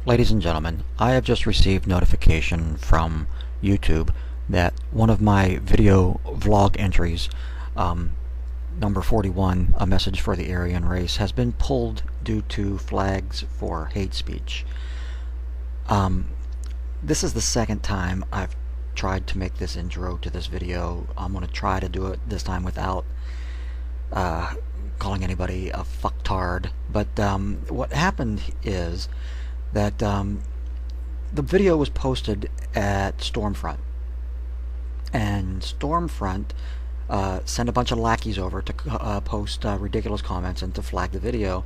Ladies and gentlemen, I have just received notification from YouTube that one of my video vlog entries, number 41, a message for the Aryan race, has been pulled due to flags for hate speech. This is the second time I've tried to make this intro to this video. I'm going to try to do it this time without calling anybody a fucktard. But what happened is that the video was posted at Stormfront, and Stormfront sent a bunch of lackeys over to post ridiculous comments and to flag the video,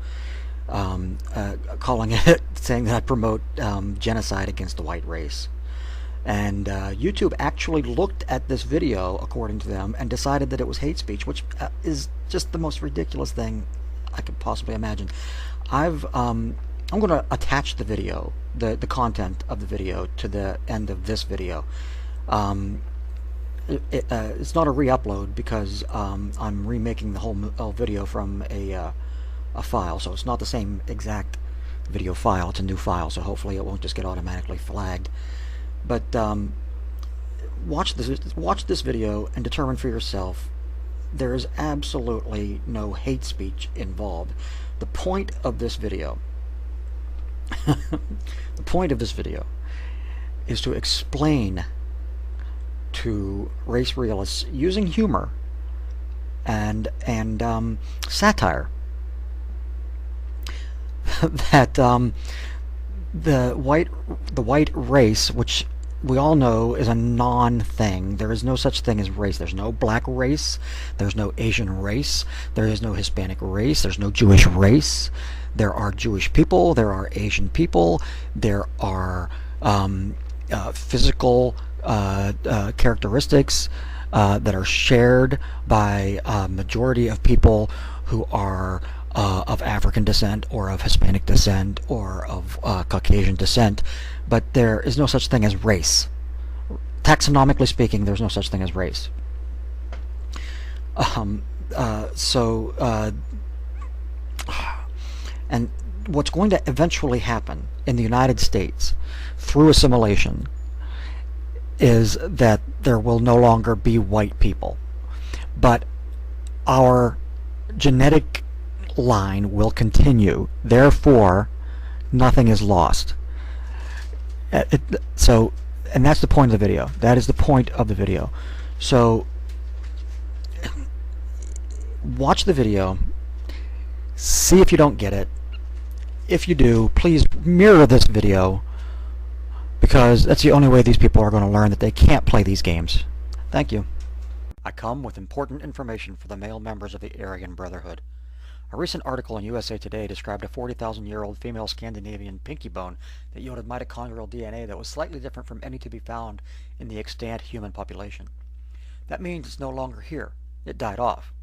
calling it, saying that I promote genocide against the white race. And YouTube actually looked at this video, according to them, and decided that it was hate speech, which is just the most ridiculous thing I could possibly imagine. I'm going to attach the video, the content of the video, to the end of this video. It's not a re-upload because I'm remaking the whole video from a file, so it's not the same exact video file. It's a new file, so hopefully it won't just get automatically flagged. But watch this video and determine for yourself. There is absolutely no hate speech involved. The point of this video the point of this video is to explain to race realists, using humor and satire, that the white race, which we all know is a non-thing. There is no such thing as race. There's no black race. There's no Asian race. There is no Hispanic race. There's no Jewish race. There are Jewish people. There are Asian people. There are physical characteristics that are shared by a majority of people who are of African descent or of Hispanic descent or of Caucasian descent, but there is no such thing as race. Taxonomically speaking, there's no such thing as race. And what's going to eventually happen in the United States through assimilation is that there will no longer be white people, but our genetic line will continue. Therefore, nothing is lost. And that's the point of the video. That is the point of the video. So watch the video, see if you don't get it. If you do, please mirror this video, because that's the only way these people are going to learn that they can't play these games. Thank you. I come with important information for the male members of the Aryan Brotherhood. A recent article in USA Today described a 40,000-year-old female Scandinavian pinky bone that yielded mitochondrial DNA that was slightly different from any to be found in the extant human population. That means it's no longer here. It died off.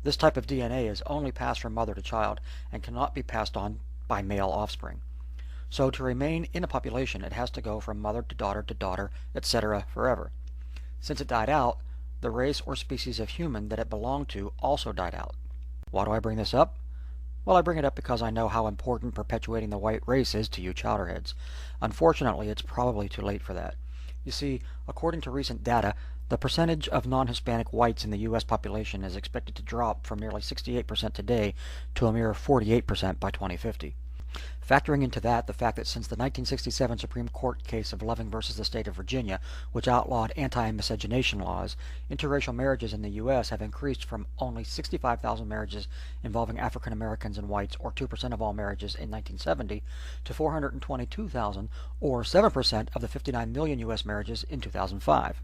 This type of DNA is only passed from mother to child and cannot be passed on by male offspring. So to remain in a population, it has to go from mother to daughter, etc. forever. Since it died out, the race or species of human that it belonged to also died out. Why do I bring this up? Well, I bring it up because I know how important perpetuating the white race is to you chowderheads. Unfortunately, it's probably too late for that. You see, according to recent data, the percentage of non-Hispanic whites in the U.S. population is expected to drop from nearly 68% today to a mere 48% by 2050. Factoring into that the fact that since the 1967 Supreme Court case of Loving versus the state of Virginia, which outlawed anti-miscegenation laws, interracial marriages in the U.S. have increased from only 65,000 marriages involving African Americans and whites, or 2% of all marriages in 1970, to 422,000, or 7% of the 59 million U.S. marriages in 2005.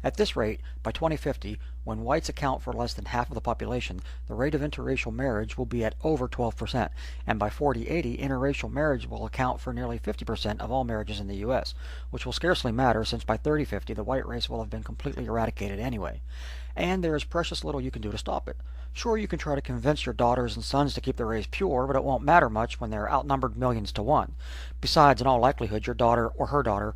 At this rate, by 2050, when whites account for less than half of the population, the rate of interracial marriage will be at over 12%, and by 4080, interracial marriage will account for nearly 50% of all marriages in the U.S., which will scarcely matter since by 3050 the white race will have been completely eradicated anyway. And there is precious little you can do to stop it. Sure, you can try to convince your daughters and sons to keep the race pure, but it won't matter much when they're outnumbered millions to one. Besides, in all likelihood, your daughter or her daughter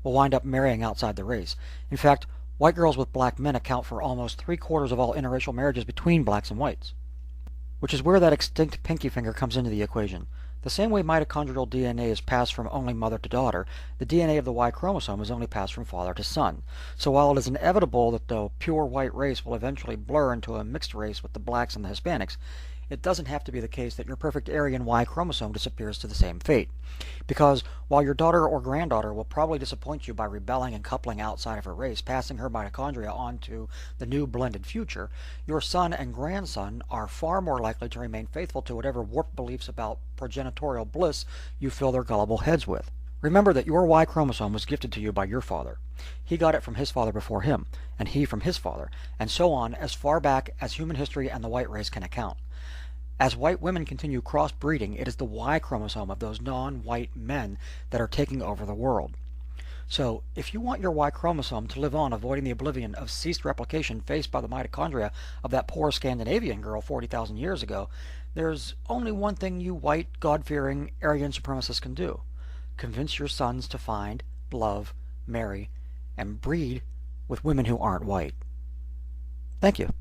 will wind up marrying outside the race. In fact, white girls with black men account for almost 3/4 of all interracial marriages between blacks and whites. which is where that extinct pinky finger comes into the equation. The same way mitochondrial DNA is passed from only mother to daughter, the DNA of the Y chromosome is only passed from father to son. So while it is inevitable that the pure white race will eventually blur into a mixed race with the blacks and the Hispanics, it doesn't have to be the case that your perfect Aryan Y chromosome disappears to the same fate. Because while your daughter or granddaughter will probably disappoint you by rebelling and coupling outside of her race, passing her mitochondria on to the new blended future, your son and grandson are far more likely to remain faithful to whatever warped beliefs about progenitorial bliss you fill their gullible heads with. Remember that your Y chromosome was gifted to you by your father. He got it from his father before him, and he from his father, and so on as far back as human history and the white race can account. As white women continue cross-breeding, it is the Y chromosome of those non-white men that are taking over the world. So, if you want your Y chromosome to live on, avoiding the oblivion of ceased replication faced by the mitochondria of that poor Scandinavian girl 40,000 years ago, there's only one thing you white, God-fearing, Aryan supremacists can do. Convince your sons to find, love, marry, and breed with women who aren't white. Thank you.